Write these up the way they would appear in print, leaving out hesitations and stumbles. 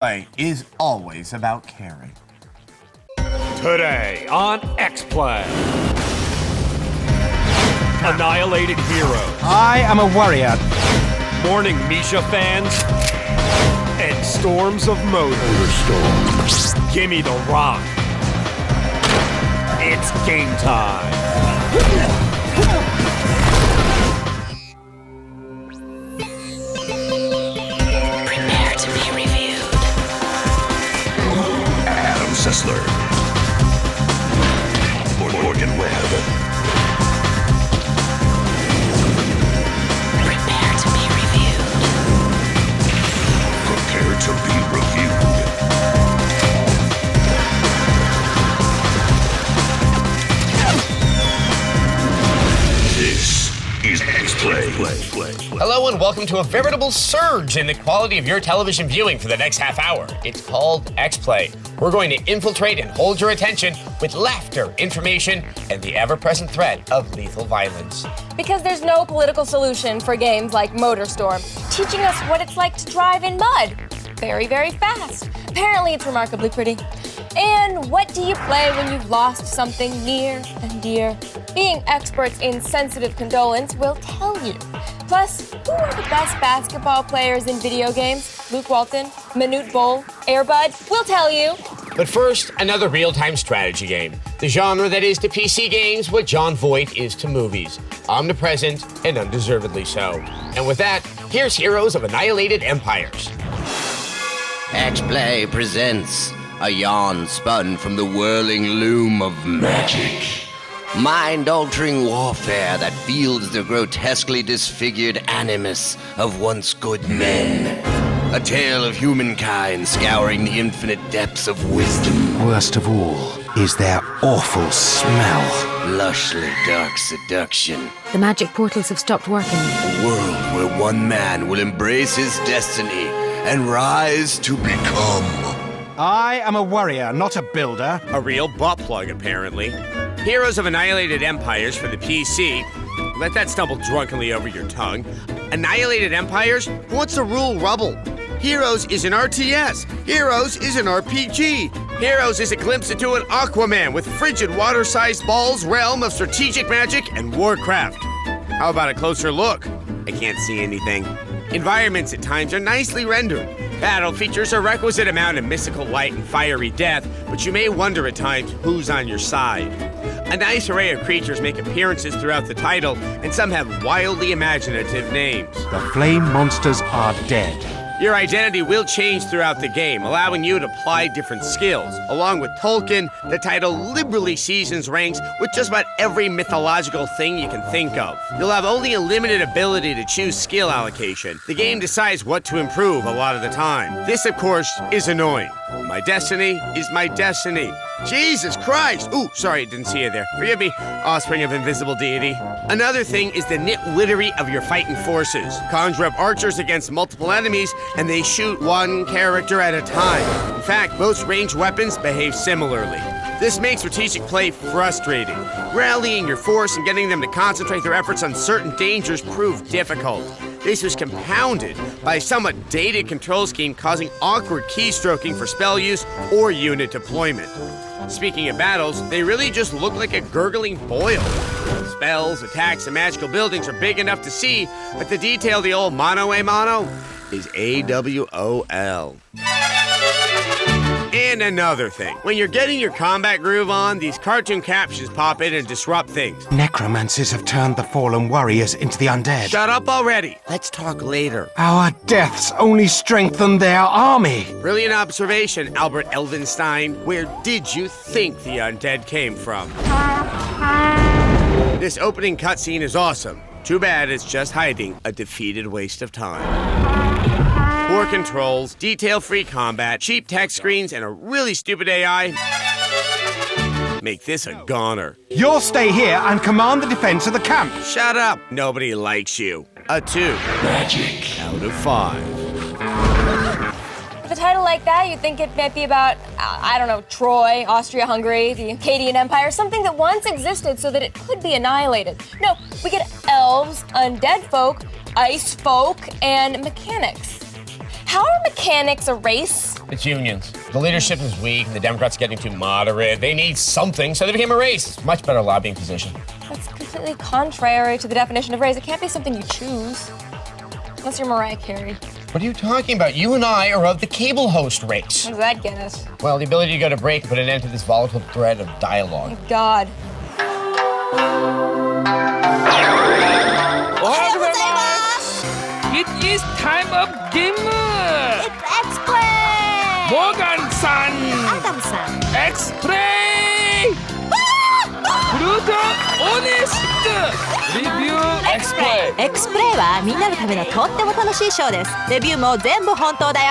Play is always about caring. Today on X-Play. Annihilated Heroes. I am a warrior. Morning Misha fans. And Storms of Motorstorm. Gimme the rock. It's game time. Prepare to be reviewed. Sessler, Morgan Webb. Prepare to be reviewed. Prepare to be reviewed. This is X-Play. Hello and welcome to a veritable surge in the quality of your television viewing for the next half hour. It's called X-Play. We're going to infiltrate and hold your attention with laughter, information, and the ever-present threat of lethal violence. Because there's no political solution for games like Motorstorm, teaching us what it's like to drive in mud very, very fast. Apparently it's remarkably pretty. And what do you play when you've lost something near and dear? Being experts in sensitive condolence will tell you. Plus, who are the best basketball players in video games? Luke Walton, Manute Bol, Air Bud? We'll tell you. But first, another real-time strategy game. The genre that is to PC games what John Voight is to movies. Omnipresent and undeservedly so. And with that, here's Heroes of Annihilated Empires. X-Play presents a yarn spun from the whirling loom of magic. Mind-altering warfare that wields the grotesquely disfigured animus of once good men. A tale of humankind scouring the infinite depths of wisdom. Worst of all is their awful smell. Lushly dark seduction. The magic portals have stopped working. A world where one man will embrace his destiny and rise to become. I am a warrior, not a builder. A real butt plug, apparently. Heroes of Annihilated Empires for the PC. Let that stumble drunkenly over your tongue. Annihilated Empires? Who wants to rule rubble? Heroes is an RTS. Heroes is an RPG. Heroes is a glimpse into an Aquaman with frigid water-sized balls, realm of strategic magic, and Warcraft. How about a closer look? I can't see anything. Environments at times are nicely rendered. Battle features a requisite amount of mystical light and fiery death, but you may wonder at times who's on your side. A nice array of creatures make appearances throughout the title, and some have wildly imaginative names. The flame monsters are dead. Your identity will change throughout the game, allowing you to apply different skills. Along with Tolkien, the title liberally seasons ranks with just about every mythological thing you can think of. You'll have only a limited ability to choose skill allocation. The game decides what to improve a lot of the time. This, of course, is annoying. My destiny is my destiny. Jesus Christ! Ooh, sorry, didn't see you there. Forgive me, offspring of invisible deity. Another thing is the nitwittery of your fighting forces. Conjure up archers against multiple enemies, and they shoot one character at a time. In fact, most ranged weapons behave similarly. This makes strategic play frustrating. Rallying your force and getting them to concentrate their efforts on certain dangers proved difficult. This was compounded by a somewhat dated control scheme causing awkward keystroking for spell use or unit deployment. Speaking of battles, they really just look like a gurgling boil. Spells, attacks, and magical buildings are big enough to see, but the detail of the old mono a mono is AWOL. And another thing, when you're getting your combat groove on, these cartoon captions pop in and disrupt things. Necromancers have turned the fallen warriors into the undead. Shut up already. Let's talk later. Our deaths only strengthen their army. Brilliant observation, Albert Elvenstein. Where did you think the undead came from? This opening cutscene is awesome. Too bad it's just hiding a defeated waste of time. Poor controls, detail-free combat, cheap text screens, and a really stupid AI make this a goner. You'll stay here and command the defense of the camp. Shut up. Nobody likes you. A 2. Magic. Out of 5. With a title like that, you'd think it might be about, I don't know, Troy, Austria-Hungary, the Akkadian Empire, something that once existed so that it could be annihilated. No, we get elves, undead folk, ice folk, and mechanics. How are mechanics a race? It's unions. The leadership is weak, and the Democrats are getting too moderate. They need something, so they became a race. Much better lobbying position. That's completely contrary to the definition of race. It can't be something you choose. Unless you're Mariah Carey. What are you talking about? You and I are of the cable host race. What does that get us? Well, the ability to go to break and put an end to this volatile thread of dialogue. Thank God. It is time of dinner! It's X-Play! Morgan-san! Adam-san! X-Play! Pluto Honest! Review X-Play! X-Play はみんなのためのとっても楽しいショーです。レビューも全部本当だよ。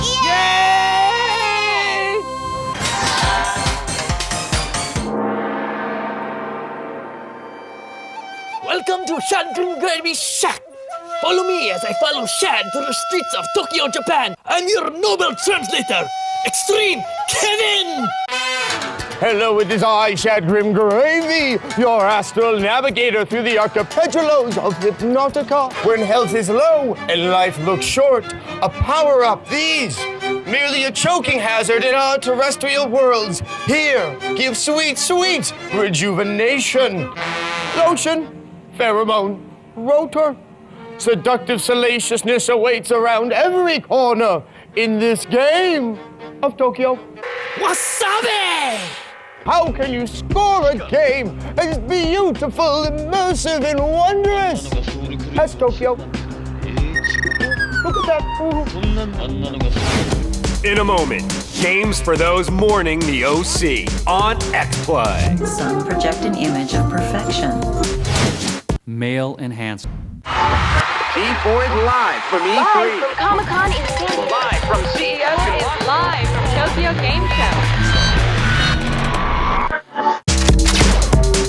イエーイ！Welcome to Shad Grimgravy's shack! Follow me as I follow Shad through the streets of Tokyo, Japan. I'm your noble translator, Extreme Kevin! Hello, it is I, Shad Grimgravy, your astral navigator through the archipelagos of Hypnotica. When health is low and life looks short, a power-up, these, merely a choking hazard in our terrestrial worlds. Here, give sweet, sweet rejuvenation. Lotion, pheromone, rotor. Seductive salaciousness awaits around every corner in this game of Tokyo. Wasabi! How can you score a game as beautiful, immersive, and wondrous as Tokyo? Look at that. In a moment, games for those mourning the OC on X-Play. Some project an image of perfection. Male enhanced. G4 is live from E3. Live from Comic-Con in San Diego. Live from CES. Is live from Tokyo Game Show.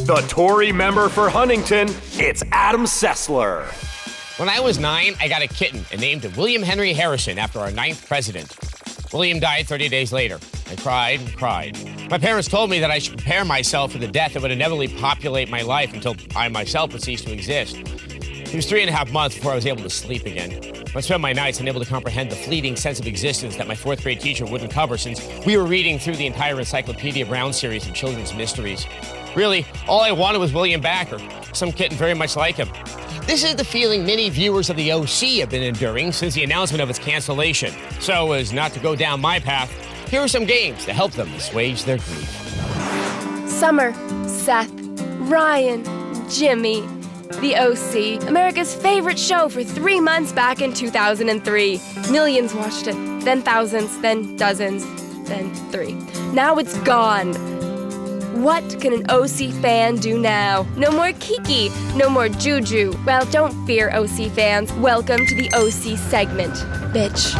The Tory member for Huntington, it's Adam Sessler. When I was 9, I got a kitten and named it William Henry Harrison after our 9th president. William died 30 days later. I cried and cried. My parents told me that I should prepare myself for the death that would inevitably populate my life until I myself would cease to exist. It was 3.5 months before I was able to sleep again. I spent my nights unable to comprehend the fleeting sense of existence that my 4th grade teacher wouldn't cover since we were reading through the entire Encyclopedia Brown series of children's mysteries. Really, all I wanted was William back, or some kitten very much like him. This is the feeling many viewers of the OC have been enduring since the announcement of its cancellation. So, as not to go down my path, here are some games to help them assuage their grief. Summer, Seth, Ryan, Jimmy. The OC, America's favorite show for 3 months back in 2003. Millions watched it, then thousands, then dozens, then 3. Now it's gone. What can an OC fan do now? No more Kiki, no more Juju. Well, don't fear, OC fans. Welcome to the OC segment, bitch.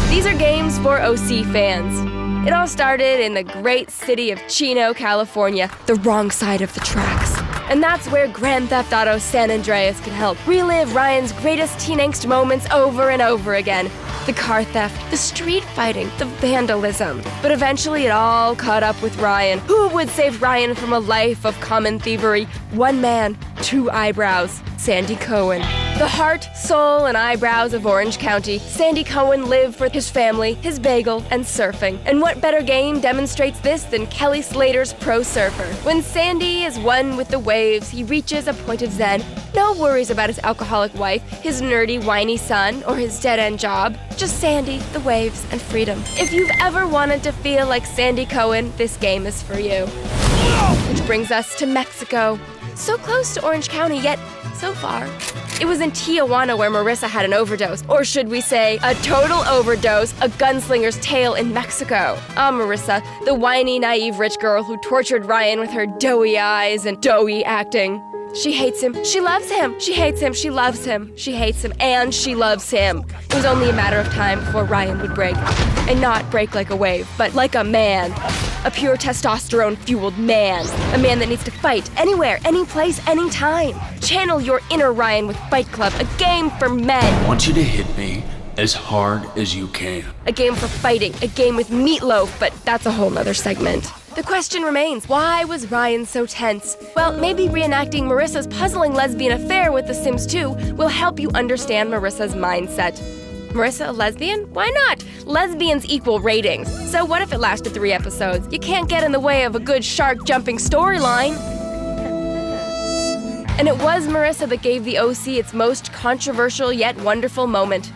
These are games for OC fans. It all started in the great city of Chino, California, the wrong side of the tracks. And that's where Grand Theft Auto San Andreas can help relive Ryan's greatest teen angst moments over and over again. The car theft, the street fighting, the vandalism. But eventually it all caught up with Ryan. Who would save Ryan from a life of common thievery? One man, 2 eyebrows, Sandy Cohen. The heart, soul, and eyebrows of Orange County, Sandy Cohen lived for his family, his bagel, and surfing. And what better game demonstrates this than Kelly Slater's Pro Surfer? When Sandy is one with the waves, he reaches a point of zen. No worries about his alcoholic wife, his nerdy, whiny son, or his dead-end job. Just Sandy, the waves, and freedom. If you've ever wanted to feel like Sandy Cohen, this game is for you. Which brings us to Mexico. So close to Orange County, yet so far. It was in Tijuana where Marissa had an overdose, or should we say, a total overdose, a gunslinger's tale in Mexico. Marissa, the whiny, naive rich girl who tortured Ryan with her doughy eyes and doughy acting. She hates him, she loves him, she hates him, she loves him, she hates him, and she loves him. It was only a matter of time before Ryan would break. And not break like a wave, but like a man. A pure testosterone-fueled man. A man that needs to fight anywhere, any place, any time. Channel your inner Ryan with Fight Club, a game for men. I want you to hit me as hard as you can. A game for fighting, a game with meatloaf, but that's a whole nother segment. The question remains, why was Ryan so tense? Well, maybe reenacting Marissa's puzzling lesbian affair with The Sims 2 will help you understand Marissa's mindset. Marissa a lesbian? Why not? Lesbians equal ratings. So what if it lasted 3 episodes? You can't get in the way of a good shark-jumping storyline. And it was Marissa that gave the OC its most controversial yet wonderful moment.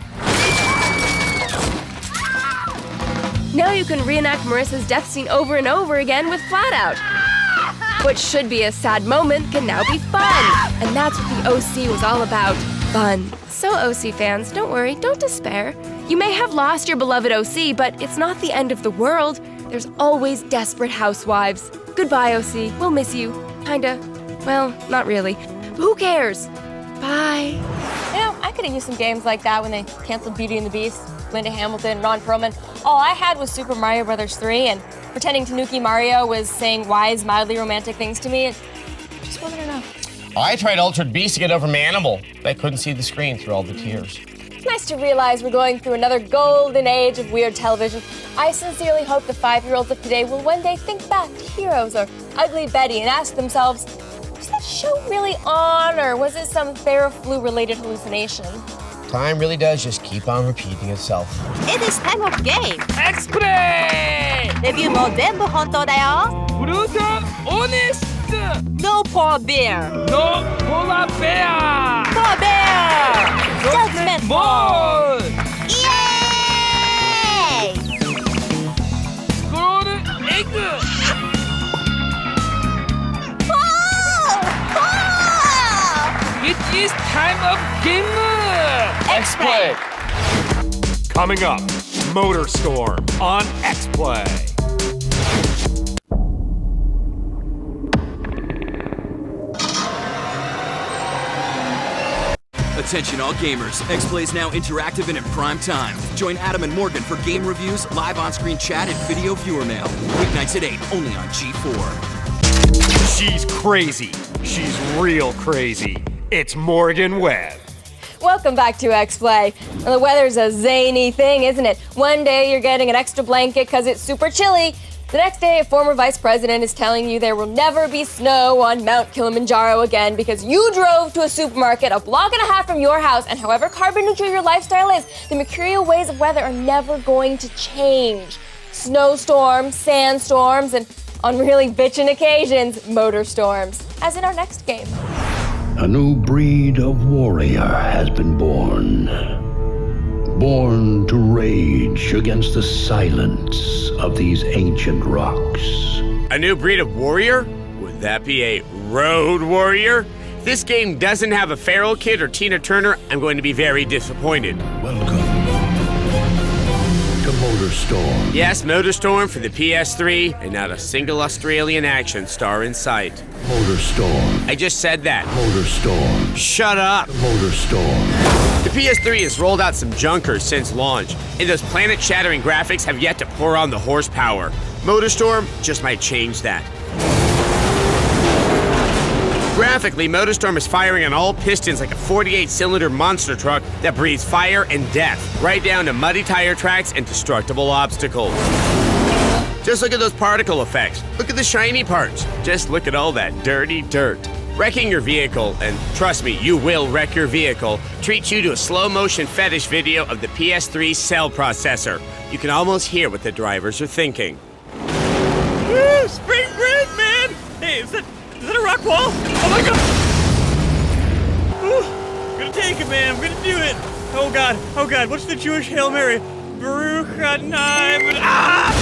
Now you can reenact Marissa's death scene over and over again with FlatOut. What should be a sad moment can now be fun. And that's what the OC was all about, fun. So OC fans, don't worry, don't despair. You may have lost your beloved OC, but it's not the end of the world. There's always desperate housewives. Goodbye, OC. We'll miss you. Kinda. Well, not really. But who cares? Bye. You know, I could have used some games like that when they canceled Beauty and the Beast, Linda Hamilton, Ron Perlman. All I had was Super Mario Bros. 3, and pretending Tanuki Mario was saying wise, mildly romantic things to me. Just wanted to know. I tried Altered Beast to get over Manimal. I couldn't see the screen through all the tears. It's nice to realize we're going through another golden age of weird television. I sincerely hope the 5-year-olds of today will one day think back to Heroes or Ugly Betty and ask themselves, was that show really on, or was it some Theraflu-related hallucination? Time really does just keep on repeating itself. It is time of game. X-Play! レビューも全部本当だよ。ブルータhonest! No polar bear. No polar bear! Polar bear. Judgment Ball! Yay! Scroll egg! It is time of game! X-Play! Coming up, Motorstorm on X-Play. Attention all gamers, X-Play is now interactive and in prime time. Join Adam and Morgan for game reviews, live on-screen chat, and video viewer mail. Weeknights at 8, only on G4. She's crazy. She's real crazy. It's Morgan Webb. Welcome back to X-Play. Well, the weather's a zany thing, isn't it? One day you're getting an extra blanket because it's super chilly. The next day, a former vice president is telling you there will never be snow on Mount Kilimanjaro again because you drove to a supermarket a block and a half from your house, and however carbon neutral your lifestyle is, the mercurial ways of weather are never going to change. Snowstorms, sandstorms, and on really bitchin' occasions, motorstorms, as in our next game. A new breed of warrior has been born. Born to rage against the silence of these ancient rocks. A new breed of warrior? Would that be a road warrior? If this game doesn't have a Feral Kid or Tina Turner, I'm going to be very disappointed. Welcome to Motorstorm. Yes, Motorstorm for the PS3, and not a single Australian action star in sight. Motorstorm. I just said that. Motorstorm. Shut up. Motorstorm. The PS3 has rolled out some junkers since launch, and those planet-shattering graphics have yet to pour on the horsepower. Motorstorm just might change that. Graphically, Motorstorm is firing on all pistons like a 48-cylinder monster truck that breathes fire and death, right down to muddy tire tracks and destructible obstacles. Just look at those particle effects. Look at the shiny parts. Just look at all that dirty dirt. Wrecking your vehicle, and trust me, you will wreck your vehicle, treats you to a slow-motion fetish video of the PS3's cell processor. You can almost hear what the drivers are thinking. Woo! Spring break, man! Hey, is that a rock wall? Oh my god! Woo! I'm gonna take it, man. I'm gonna do it. Oh god. What's the Jewish Hail Mary? Baruch Adonai. Ah!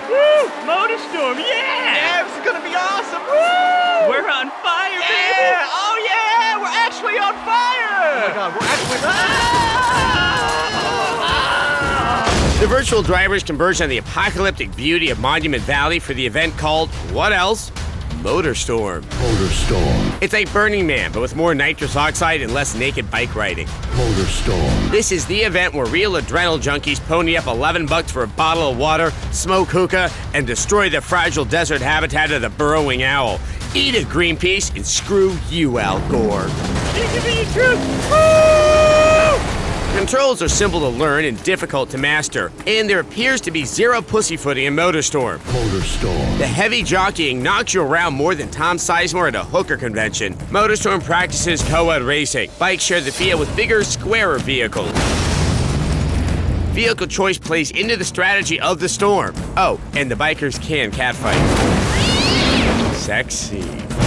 Woo! Motorstorm, yeah! Yeah, this is gonna be awesome! Woo! We're on fire, baby! Yeah! Oh yeah! We're actually on fire! Oh my god, we're actually... The virtual drivers converge on the apocalyptic beauty of Monument Valley for the event called, what else? Motorstorm. Motorstorm. It's like Burning Man, but with more nitrous oxide and less naked bike riding. Motorstorm. This is the event where real adrenal junkies pony up $11 for a bottle of water, smoke hookah, and destroy the fragile desert habitat of the burrowing owl. Eat it, Greenpeace, and screw you, Al Gore. Give me your truth! Woo! Controls are simple to learn and difficult to master, and there appears to be zero pussyfooting in Motorstorm. The heavy jockeying knocks you around more than Tom Sizemore at a hooker convention. Motorstorm practices co-ed racing. Bikes share the field with bigger, squarer vehicles. Vehicle choice plays into the strategy of the storm. Oh, and the bikers can catfight. Sexy.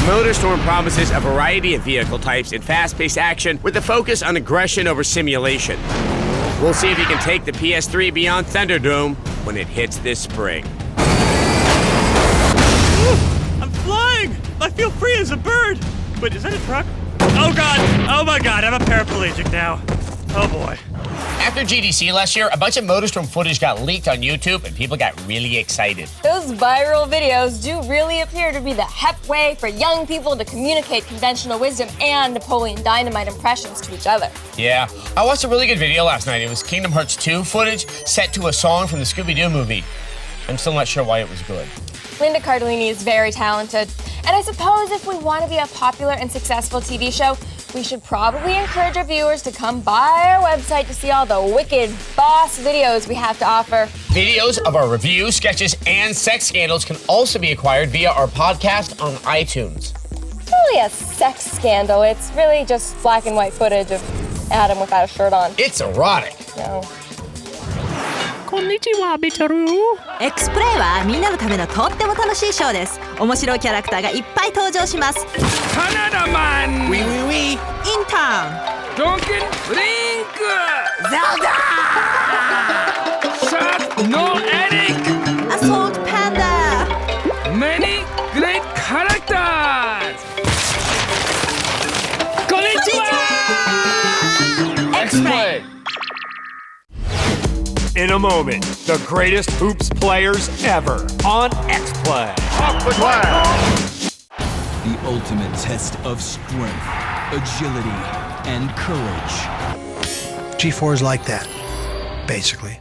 Motorstorm promises a variety of vehicle types and fast-paced action with a focus on aggression over simulation. We'll see if you can take the PS3 beyond Thunderdome when it hits this spring. I'm flying! I feel free as a bird! Wait, is that a truck? Oh god! Oh my god, I'm a paraplegic now. Oh boy. After GDC last year, a bunch of Motorstorm footage got leaked on YouTube and people got really excited. Those viral videos do really appear to be the hep way for young people to communicate conventional wisdom and Napoleon Dynamite impressions to each other. Yeah, I watched a really good video last night. It was Kingdom Hearts 2 footage set to a song from the Scooby-Doo movie. I'm still not sure why it was good. Linda Cardellini is very talented. And I suppose if we want to be a popular and successful TV show, we should probably encourage our viewers to come by our website to see all the wicked boss videos we have to offer. Videos of our reviews, sketches, and sex scandals can also be acquired via our podcast on iTunes. It's really a sex scandal. It's really just black and white footage of Adam without a shirt on. It's erotic. No. こんにちは、ビトルー。Xプレイはみんなのためのとっても楽しいショーです。面白いキャラクターがいっぱい登場します。カナダマン。インターン。ドンキンブリンク。ゼルダ。シャッノエリック。アソートパンダ。Many great characters. こんにちは。Xプレイ。In a moment, the greatest hoops players ever on X-Play. Off the glass! The ultimate test of strength, agility, and courage. G4 is like that, basically.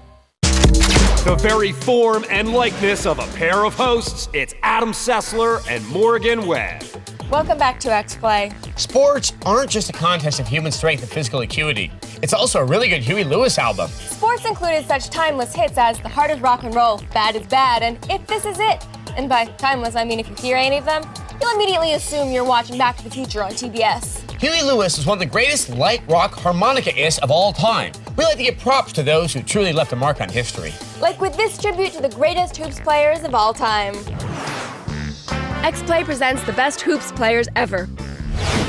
The very form and likeness of a pair of hosts, it's Adam Sessler and Morgan Webb. Welcome back to X-Play. Sports aren't just a contest of human strength and physical acuity. It's also a really good Huey Lewis album. Sports included such timeless hits as The Heart is Rock and Roll, Bad is Bad, and If This Is It. And by timeless, I mean if you hear any of them, you'll immediately assume you're watching Back to the Future on TBS. Huey Lewis was one of the greatest light rock harmonicaists of all time. We like to give props to those who truly left a mark on history. Like with this tribute to the greatest hoops players of all time. X-Play presents the best hoops players ever.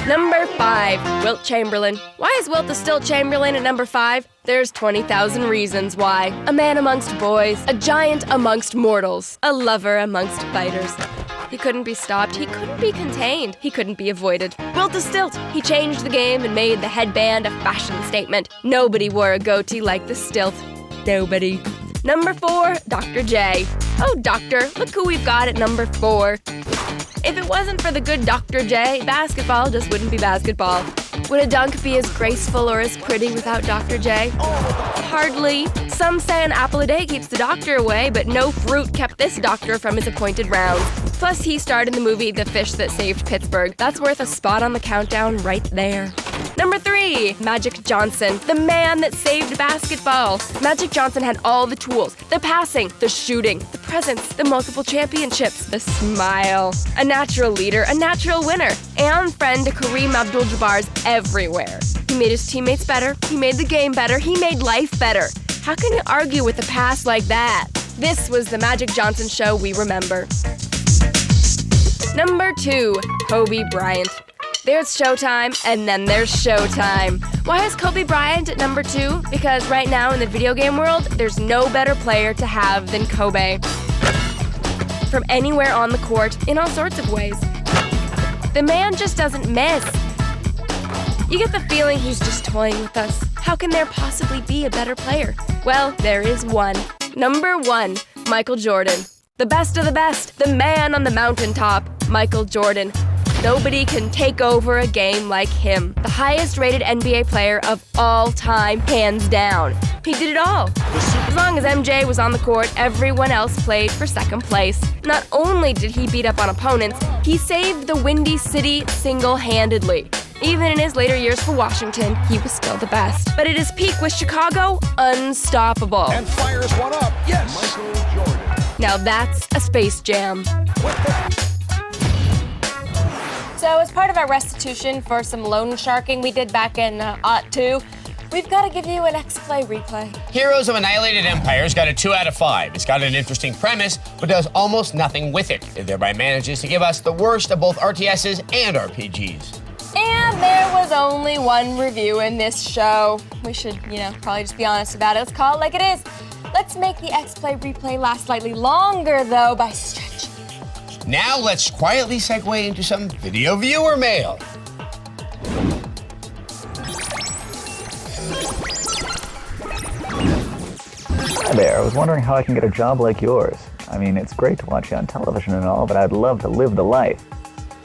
Number 5, Wilt Chamberlain. Why is Wilt the still Chamberlain at number 5? There's 20,000 reasons why. A man amongst boys, a giant amongst mortals, a lover amongst fighters. He couldn't be stopped, he couldn't be contained, he couldn't be avoided. Wilt the Stilt. He changed the game and made the headband a fashion statement. Nobody wore a goatee like the Stilt. Nobody. Number 4, Dr. J. Oh, Doctor, look who we've got at number 4. If it wasn't for the good Dr. J, basketball just wouldn't be basketball. Would a dunk be as graceful or as pretty without Dr. J? Hardly. Some say an apple a day keeps the doctor away, but no fruit kept this doctor from his appointed rounds. Plus, he starred in the movie The Fish That Saved Pittsburgh. That's worth a spot on the countdown right there. Number 3, Magic Johnson, the man that saved basketball. Magic Johnson had all the tools, the passing, the shooting, the presence, the multiple championships, the smile. A natural leader, a natural winner, and friend to Kareem Abdul-Jabbar's everywhere. He made his teammates better, he made the game better, he made life better. How can you argue with a past like that? This was the Magic Johnson show we remember. Number 2, Kobe Bryant. There's Showtime, and then there's Showtime. Why is Kobe Bryant at number 2? Because right now in the video game world, there's no better player to have than Kobe. From anywhere on the court, in all sorts of ways. The man just doesn't miss. You get the feeling he's just toying with us. How can there possibly be a better player? Well, there is one. Number 1, Michael Jordan. The best of the best, the man on the mountaintop, Michael Jordan. Nobody can take over a game like him. The highest rated NBA player of all time, hands down. He did it all. As long as MJ was on the court, everyone else played for second place. Not only did he beat up on opponents, he saved the Windy City single-handedly. Even in his later years for Washington, he was still the best. But at his peak with Chicago, unstoppable. And fires one up. Yes. Michael Jordan. Now that's a space jam. So as part of our restitution for some loan sharking we did back in '02, we've got to give you an X-Play replay. Heroes of Annihilated Empires got a 2 out of 5. It's got an interesting premise, but does almost nothing with it. It thereby manages to give us the worst of both RTSs and RPGs. And there was only one review in this show. We should, probably just be honest about it. Let's call it like it is. Let's make the X-Play replay last slightly longer, though, by stretching. Now let's quietly segue into some video viewer mail. Hi there, I was wondering how I can get a job like yours. I mean, it's great to watch you on television and all, but I'd love to live the life.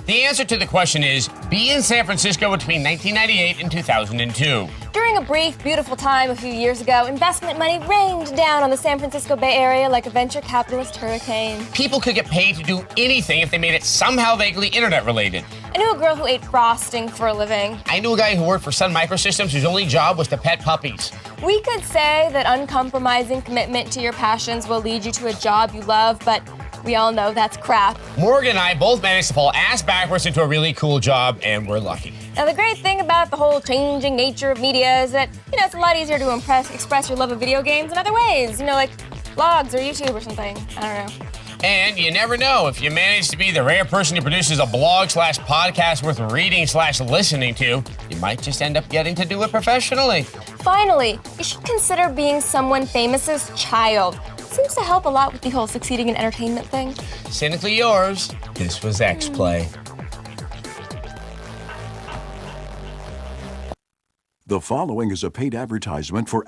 The answer to the question is, be in San Francisco between 1998 and 2002. During a brief, beautiful time a few years ago, investment money rained down on the San Francisco Bay Area like a venture capitalist hurricane. People could get paid to do anything if they made it somehow vaguely internet-related. I knew a girl who ate frosting for a living. I knew a guy who worked for Sun Microsystems whose only job was to pet puppies. We could say that uncompromising commitment to your passions will lead you to a job you love, but we all know that's crap. Morgan and I both managed to fall ass backwards into a really cool job, and we're lucky. Now, the great thing about the whole changing nature of media is that, it's a lot easier to express your love of video games in other ways, like blogs or YouTube or something. I don't know. And you never know, if you manage to be the rare person who produces a blog/podcast worth reading/listening to, you might just end up getting to do it professionally. Finally, you should consider being someone famous's child. It seems to help a lot with the whole succeeding in entertainment thing. Cynically yours, this was X-Play. The following is a paid advertisement for